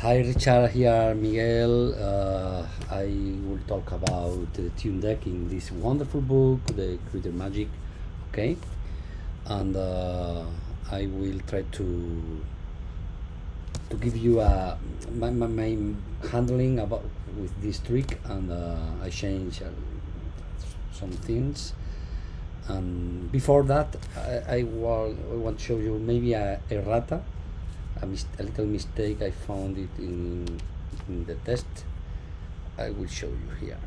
Hi Richard, here Miguel. I will talk about the tune deck in this wonderful book, The Creator Magic. Okay, and I will try to give you my handling about with this trick, and I change some things. And before that, I want to show you maybe a errata, a little mistake I found it in the test. I will show you here.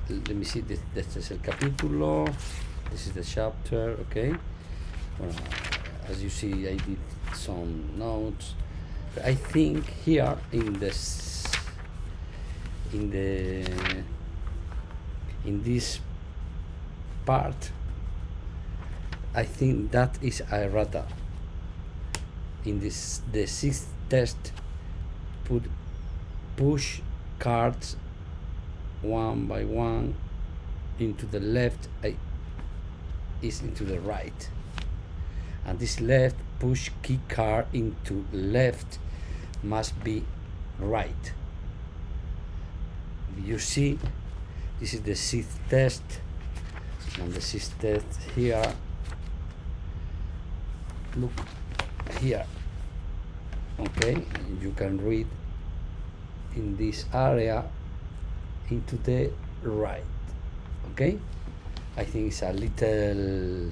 Let me see, this is el capítulo, this is the chapter, okay. Well, as you see, I did some notes. I think here in this in this part, I think that is errata. In the sixth test, push cards one by one into the left, is into the right, and this left push key card into left must be right. You see, this is the sixth test, and the sixth test here, look here, okay, you can read in this area into the right, okay. I think it's a little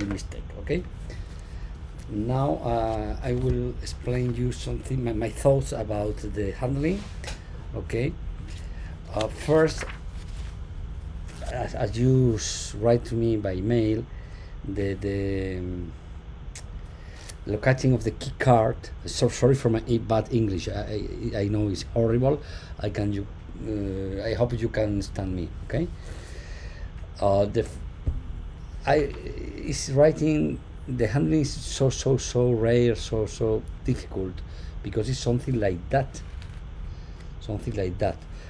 mistake, okay. Now I will explain you something, my thoughts about the handling, okay. First, as you write to me by mail, the locating of the key card. Sorry for my bad English. I know it's horrible. I hope you can understand me. Okay. Is writing, the handling is so rare, so difficult, because it's something like that,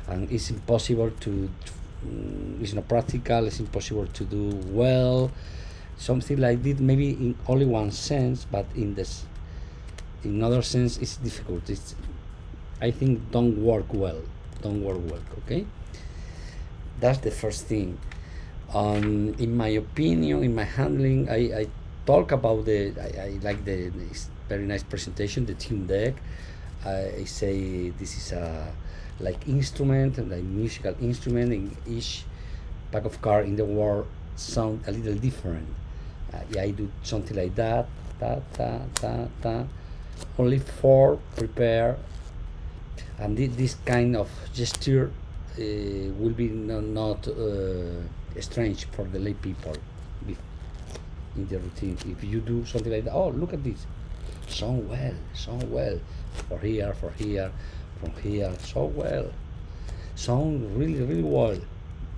and it's impossible to. It's not practical. It's impossible to do well. Something like this, maybe in only one sense, but in other sense, it's difficult. I think don't work well. Okay, that's the first thing. In my opinion, in my handling, I talk about I like this very nice presentation, the tune deck. I say this is a like instrument, and like musical instrument, in each pack of card in the world sound a little different. Yeah, I do something like that, only four prepare, and this kind of gesture will be not strange for the lay people in the routine. If you do something like that, oh, look at this, sound well, for here, from here, so well, sound really well,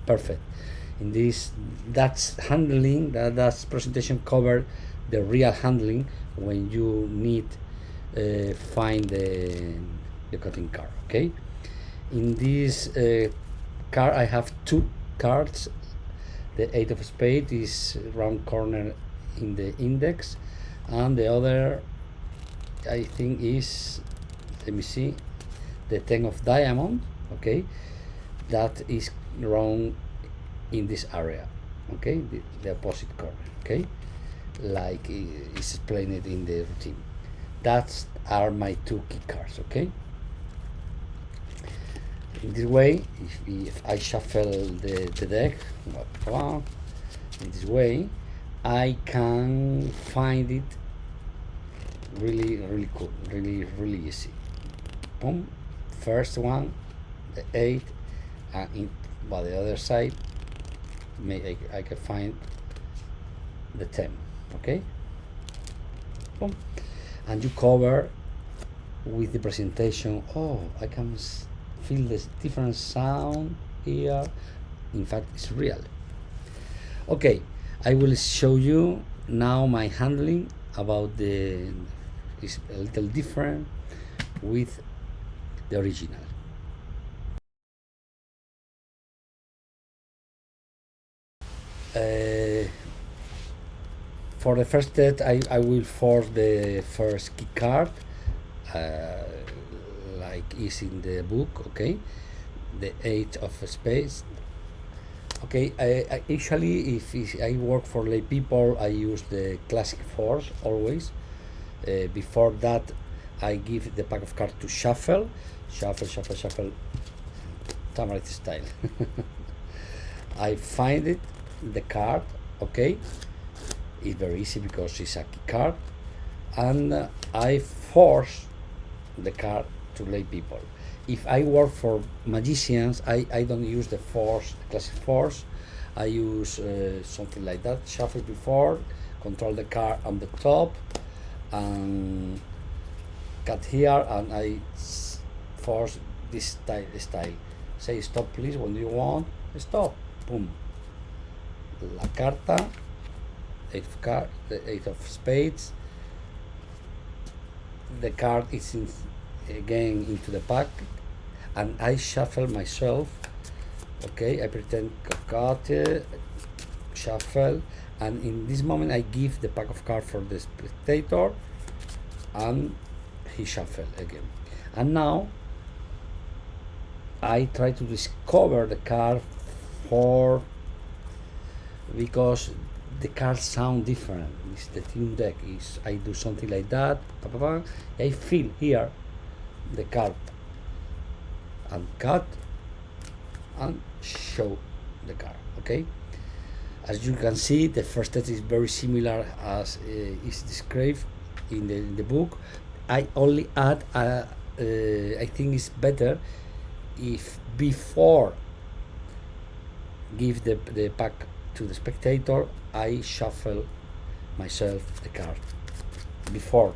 perfect. In this, that's handling, that's presentation cover the real handling when you need find the cutting card, okay. In this card I have two cards. The eight of spades is round corner in the index, and the other, I think, is, let me see, the 10 of diamond, okay, that is round in this area, okay, the opposite corner, okay, like is explained in the routine. That are my two key cards, okay. In this way, if I shuffle the deck, in this way, I can find it really cool, really easy. Boom, first one, the 8, and by the other side, I can find the 10, okay. Boom, and you cover with the presentation. Oh, I can feel this different sound here. In fact, it's real. Okay, I will show you now my handling about it's a little different with the original. For the first test, I will force the first key card, uh, like is in the book, okay? The 8 of spades. Okay, I usually, if I work for lay people, I use the classic force always. Before that, I give the pack of cards to shuffle, shuffle, shuffle, shuffle, Tamarind style. I find it, the card, okay? It's very easy because it's a key card, and I force the card to lay people. If I work for magicians, I don't use the force, the classic force. I use something like that. Shuffle before, control the card on the top, and cut here, and I force this style. Say stop, please. When you want, stop. Boom. La carta, the 8 of spades. The card is again into the pack, and I shuffle myself. Okay, I pretend cut, shuffle, and in this moment I give the pack of cards for the spectator, and he shuffle again. And now I try to discover the card for, because the cards sound different. It's the tune deck. Is I do something like that. I feel here the card and cut and show the card. Okay. As you can see, the first test is very similar as is described in the book. I only add. I think it's better if before give the pack to the spectator, I shuffle myself the card. Before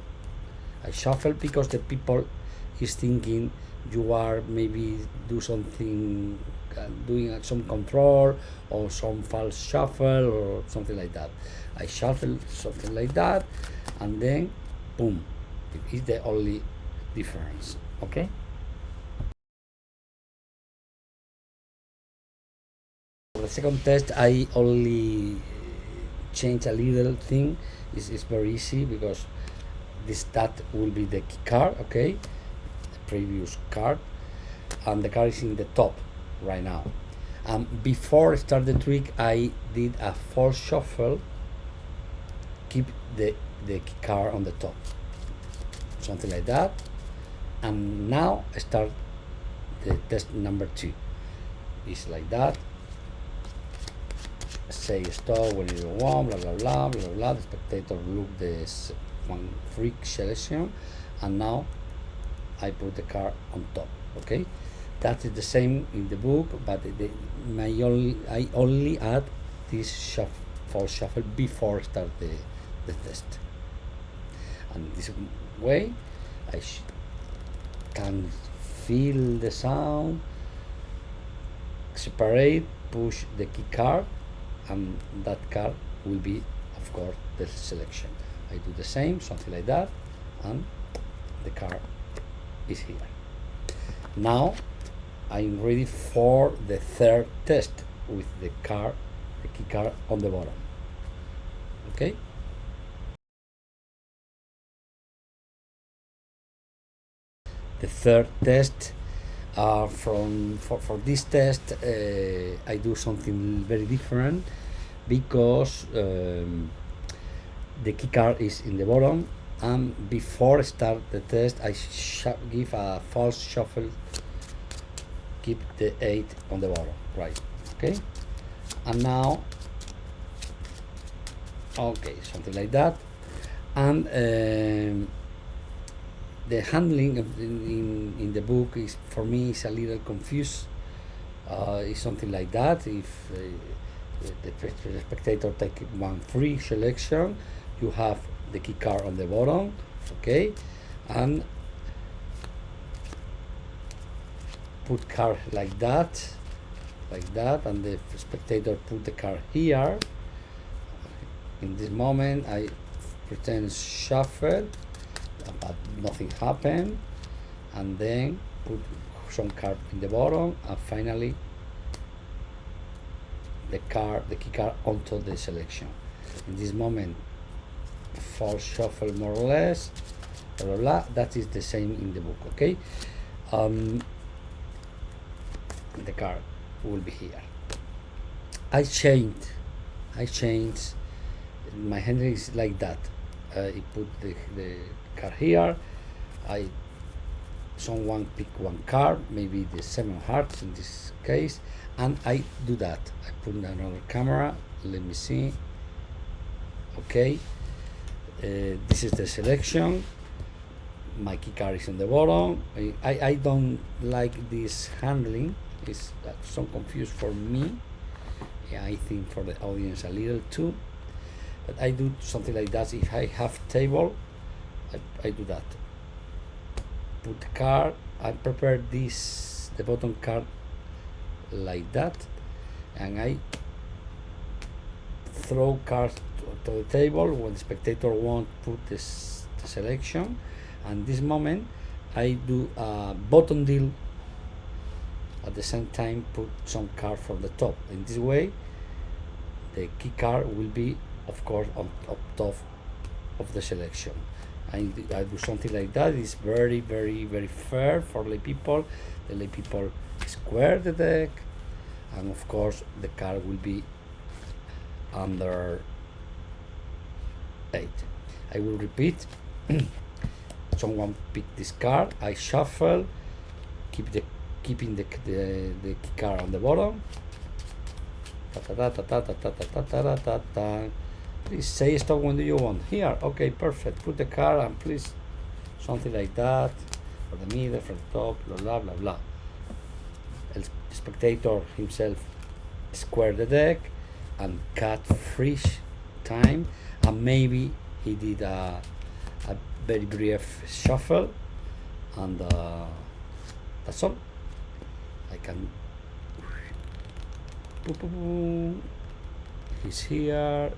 I shuffle, because the people is thinking you are maybe do something, doing some control or some false shuffle or something like that. I shuffle something like that, and then boom, it is the only difference. Okay. For the second test, I only change a little thing. It's very easy because that will be the key card, okay, the previous card, and the card is in the top right now. Before I start the trick, I did a false shuffle, keep the key card on the top, something like that, and now I start the test number 2. It's like that. Say stop when you want, blah blah blah blah blah. The spectator look this one freak selection, and now I put the card on top. Okay, that is the same in the book, but I only add this false shuffle before start the test, and this way I can feel the sound, separate, push the key card, and that card will be, of course, the selection. I do the same, something like that, and the card is here. Now I'm ready for the third test with the key card on the bottom. Okay. The third test, for this test, I do something very different, because the key card is in the bottom, and before I start the test, I give a false shuffle, keep the 8 on the bottom, right? Okay, and now, okay, something like that, and the handling in the book is, for me, is a little confused. It's something like that. If the spectator take one free selection, you have the key card on the bottom, okay, and put card like that, and the spectator put the card here. In this moment, I pretend shuffle, but nothing happened, and then put some card in the bottom, and finally the key card onto the selection. In this moment, false shuffle more or less, blah blah blah. That is the same in the book. Okay, the card will be here. I changed my handling is like that. I put the card here. Someone pick one card, maybe the 7 of hearts in this case, and I do that. I put another camera. Let me see. Okay, this is the selection. My key card is on the bottom. I don't like this handling. It's so confused for me. Yeah, I think for the audience a little too. But I do something like that. If I have table, I do that. Put the card. I prepare the bottom card like that, and I throw cards to the table when the spectator won't put the selection. And this moment I do a bottom deal at the same time, put some card from the top. In this way the key card will be of course on top of the selection. I do something like that. It's very fair for lay people. The lay people square the deck, and of course the card will be under 8. I will repeat. Someone pick this card, I shuffle, keeping the key card on the bottom. Please say stop when do you want. Here, okay, perfect. Put the card and please something like that for the middle, for the top, blah blah blah blah. The spectator himself square the deck and cut fresh time, and maybe he did a very brief shuffle, and that's all. I can he's here.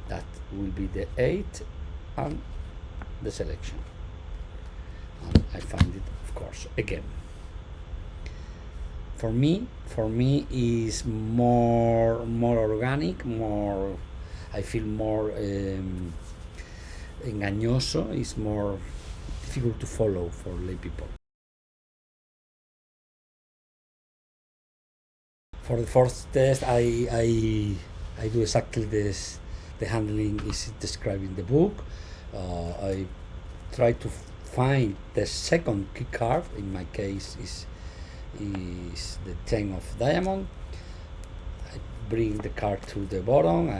That will be the 8 and the selection, and I find it of course again. For me is more organic, more I feel more engañoso. It's more difficult to follow for lay people. For the first test, I do exactly this. The handling is described in the book. I try to find the second key card. In my case, is the 10 of diamond. I bring the card to the bottom.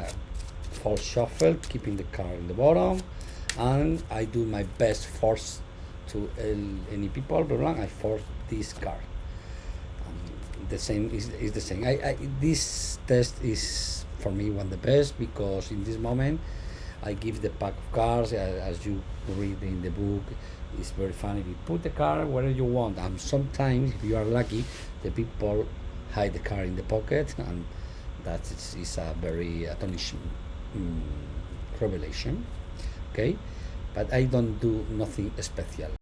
False shuffle, keeping the card in the bottom, and I do my best force to any people. I force this card. The same is the same. This test is for me one of the best, because in this moment I give the pack of cards as you read in the book. It's very funny. You put the card wherever you want, and sometimes if you are lucky, the people hide the card in the pocket, and that is a very astonishing revelation. Okay, but I don't do nothing special.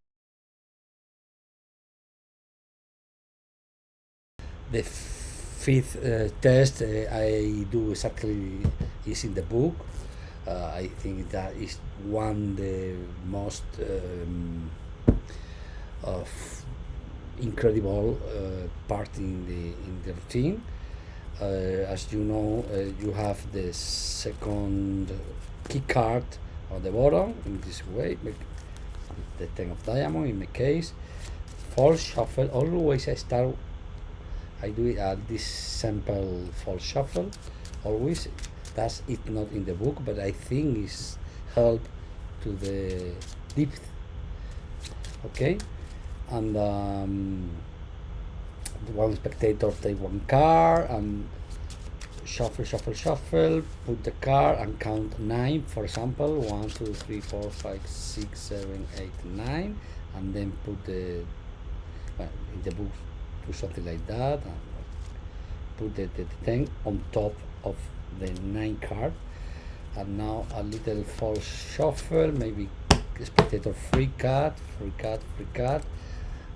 The fifth test I do exactly is in the book. I think that is one the most of incredible part in the routine. As you know, you have the second key card on the bottom in this way, the 10 of diamond in my case. False shuffle, always I do it at this sample false shuffle, always. That's it, not in the book, but I think it's help to the depth. Okay, and the one spectator take one card and shuffle, put the card and count 9, for example, 1, 2, 3, 4, 5, 6, 7, 8, 9, and then put in the book do something like that, and put the 10 on top of the 9 card. And now a little false shuffle, maybe spectator free cut,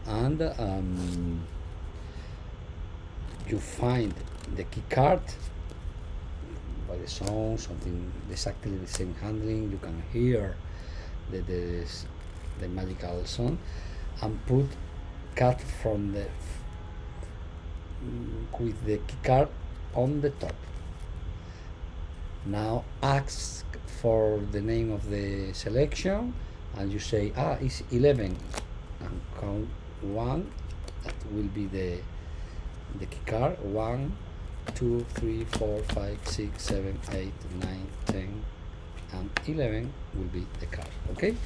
and you find the key card by by the sound, something exactly the same handling. You can hear the magical sound, and put cut from the with the keycard on the top. Now ask for the name of the selection, and you say, it's 11, and count 1. That will be the keycard. 1, 2, 3, 4, 5, 6, 7, 8, 9, 10, and 11 will be the card. Okay.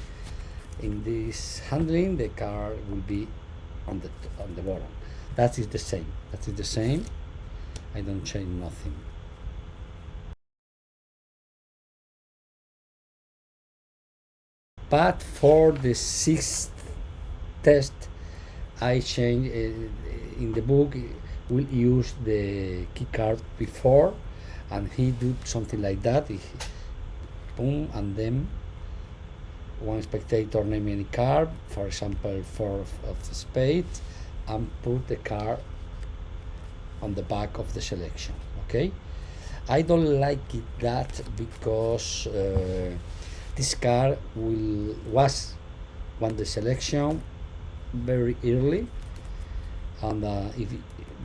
In this handling, the card will be on the bottom. That is the same. That is the same. I don't change nothing. But for the sixth test, I change in the book. We'll use the key card before, and he do something like that. Boom, and then one spectator name any card, for example, 4 of the spades, and put the card on the back of the selection. Okay, I don't like it that because this card was won the selection very early, and if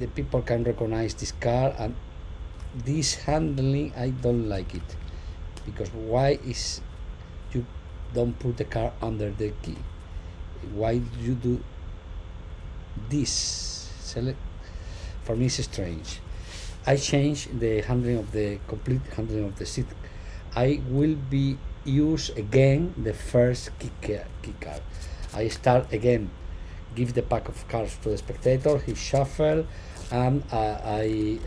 the people can recognize this card, and this handling I don't like it, because why is you don't put the card under the key? Why do you do this? For me it's strange. I change the handling of the complete handling of the seat. I will be use again the first key card. I start again, give the pack of cards to the spectator, he shuffle, and I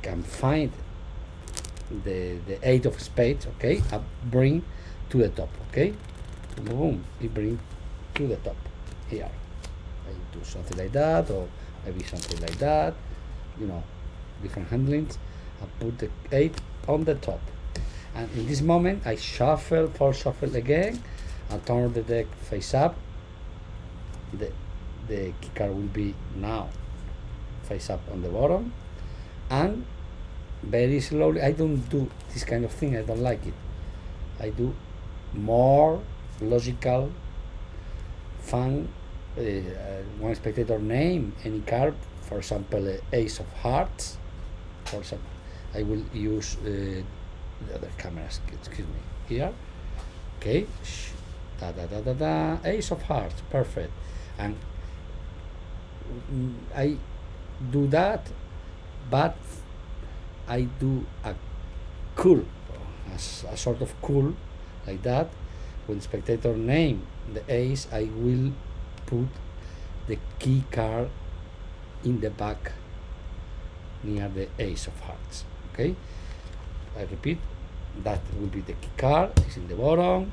can find the 8 of spades. Okay, I bring to the top. Okay, boom, we bring to the top here. I do something like that, or maybe something like that, different handlings. I put the 8 on the top, and in this moment I shuffle, full shuffle again, and turn the deck face up. The key card will be now face up on the bottom, and very slowly. I don't do this kind of thing. I don't like it. I do more logical, fun. One spectator name any card, for example, Ace of Hearts. For example, I will use the other cameras. Excuse me. Here. Okay. Da da da da da. Ace of Hearts. Perfect. And I do that, but I do a cool, a sort of cool, like that. When spectator name the ace, I will put the key card in the back near the Ace of Hearts. Okay, I repeat, that will be the key card. It's in the bottom.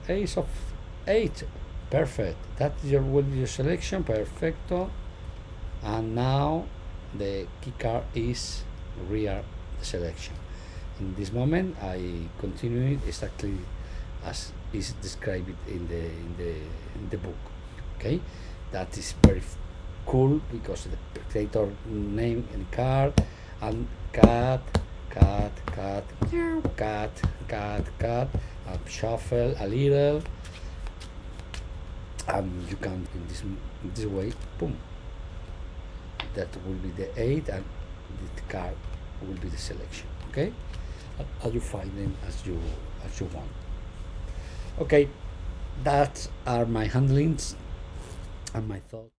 Ace of 8. Perfect. That will be your selection. Perfecto. And now the key card is rear the selection. In this moment, I continue it exactly as is described in the book. Okay, that is very cool because the spectator name and card, and cut, shuffle a little, and you can in this way, boom. That will be the 8, and the card will be the selection. Okay, and you find them as you want. Okay, that are my handlings and my thoughts.